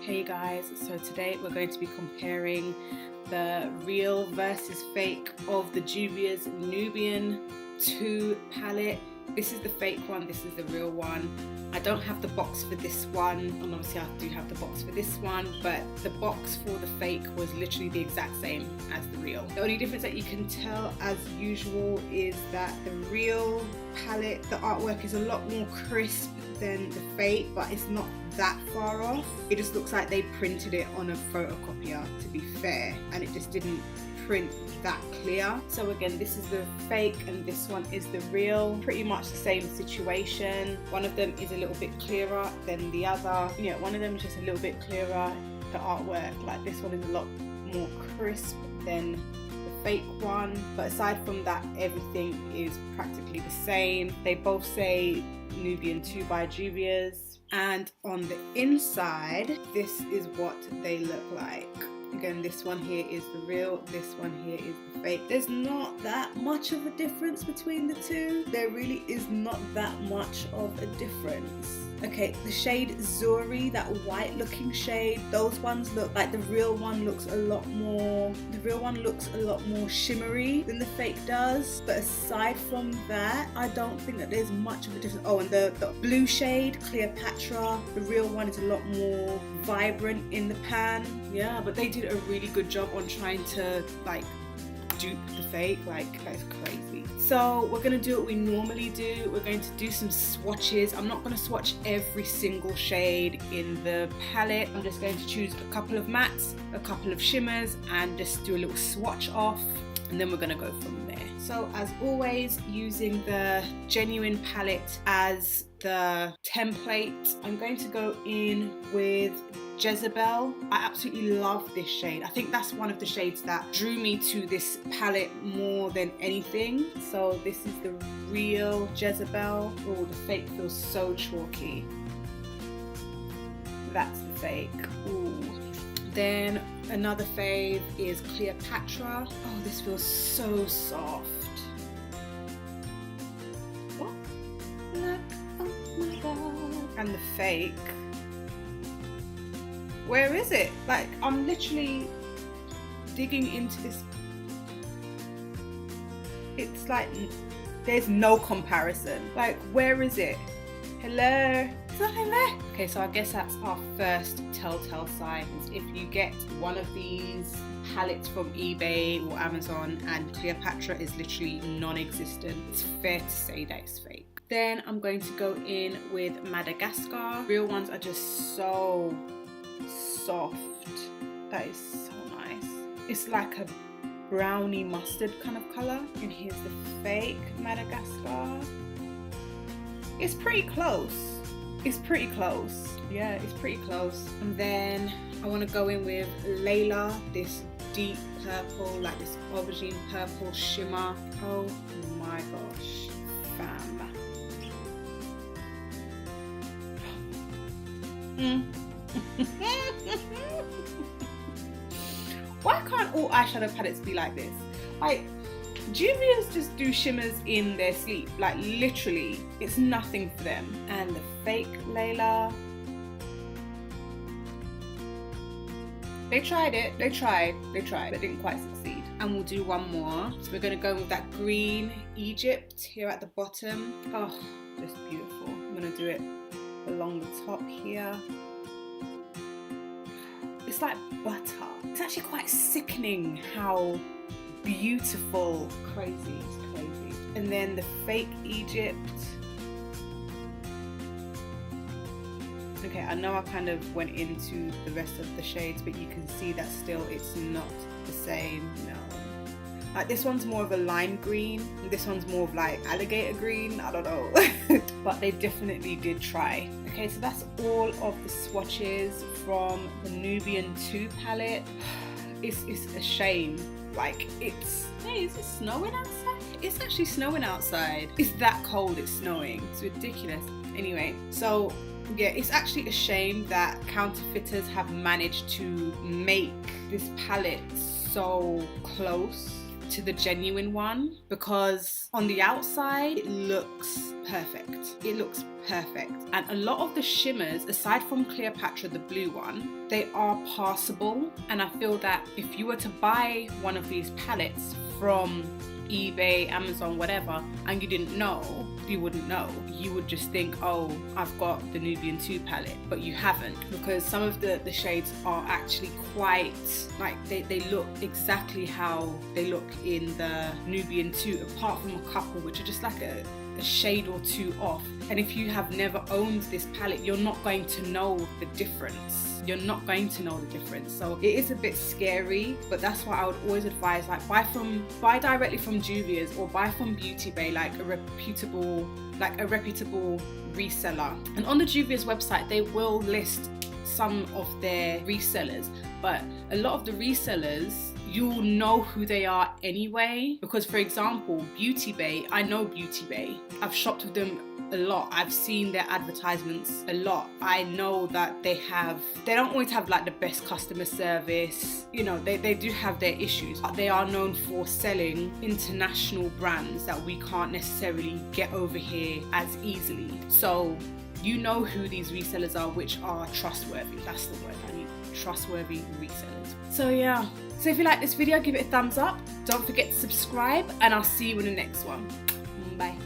Hey guys, so today we're going to be comparing the real versus fake of the Juvia's Nubian 2 palette. This is the fake one, this is the real one. I don't have the box for this one, and obviously I do have the box for this one, but the box for the fake was literally the exact same as the real. The only difference that you can tell as usual is that the real palette, the artwork is a lot more crisp than the fake, but it's not that far off. It just looks like they printed it on a photocopier, to be fair, and it just didn't print that clear. So again, this is the fake and this one is the real. Pretty much the same situation. One of them is a little bit clearer than the other. Yeah, one of them is just a little bit clearer. The artwork, like this one is a lot more crisp than the fake one. But aside from that, everything is practically the same. They both say Nubian 2 by Juvia's. And on the inside, this is what they look like. Again, this one here is the real, this one here is the fake. There's not that much of a difference between the two. There really is not that much of a difference. Okay, the shade Zuri, that white looking shade, those ones look like the real one looks a lot more, shimmery than the fake does. But aside from that, I don't think that there's much of a difference. Oh, and the blue shade, Cleopatra, the real one is a lot more vibrant in the pan. Yeah, but they did a really good job on trying to like dupe the fake. Like, that's crazy. So we're going to do what we normally do. We're going to do some swatches. I'm not going to swatch every single shade in the palette. I'm just going to choose a couple of mattes, a couple of shimmers, and just do a little swatch off, and then we're going to go from there. So as always, using the Genuine palette as the template, I'm going to go in with Jezebel. I absolutely love this shade. I think that's one of the shades that drew me to this palette more than anything. So this is the real Jezebel. Oh, the fake feels so chalky. That's the fake. Ooh. Then another fave is Cleopatra. Oh, this feels so soft. Oh, look, oh my god. And the fake, where is it? Like, I'm literally digging into this. It's like there's no comparison. Like, where is it? Hello? It's nothing there. Okay, so I guess that's our first telltale signs. If you get one of these palettes from eBay or Amazon and Cleopatra is literally non-existent, it's fair to say that it's fake. Then I'm going to go in with Madagascar. Real ones are just so soft. That is so nice. It's like a brownie mustard kind of color. And here's the fake Madagascar. It's pretty close. It's pretty close. Yeah, it's pretty close. And then I want to go in with Layla, this deep purple, like this aubergine purple shimmer. Oh my gosh, fam. Why can't all eyeshadow palettes be like this? Like, Juvia's just do shimmers in their sleep. Like, literally, it's nothing for them. And the fake Layla, they tried it. They tried, but didn't quite succeed. And we'll do one more. So we're gonna go with that green Egypt here at the bottom. Oh, just beautiful. I'm gonna do it along the top here. It's like butter. It's actually quite sickening how beautiful. Crazy, it's crazy. And then the fake Egypt. Okay, I know I kind of went into the rest of the shades, but you can see that still it's not the same. No. Like, this one's more of a lime green, and this one's more of like alligator green. I don't know. But they definitely did try. Okay, so that's all of the swatches from the Nubian 2 palette. It's a shame. Like, it's, hey, is it snowing outside? It's actually snowing outside. It's that cold, it's snowing. It's ridiculous. Anyway, so yeah, it's actually a shame that counterfeiters have managed to make this palette so close. to the genuine one, because on the outside it looks perfect. It looks perfect. And a lot of the shimmers, aside from Cleopatra, the blue one, they are passable. And I feel that if you were to buy one of these palettes from eBay, Amazon, whatever, and you didn't know, you wouldn't know. You would just think, oh, I've got the Nubian 2 palette, but you haven't, because some of the shades are actually quite, like, they look exactly how they look in the Nubian 2, apart from a couple which are just like a shade or two off. And if you have never owned this palette, you're not going to know the difference. You're not going to know the difference. So it is a bit scary, but that's why I would always advise, like, buy directly from Juvia's or buy from Beauty Bay, like a reputable reseller. And on the Juvia's website, they will list some of their resellers, but a lot of the resellers, you'll know who they are anyway, because, for example, Beauty Bay, I know Beauty Bay. I've shopped with them a lot. I've seen their advertisements a lot. I know that they don't always have like the best customer service. You know, they do have their issues, but they are known for selling international brands that we can't necessarily get over here as easily. So you know who these resellers are, which are trustworthy. That's the word I need. Trustworthy resellers. So yeah. So if you like this video, give it a thumbs up. Don't forget to subscribe, and I'll see you in the next one. Bye.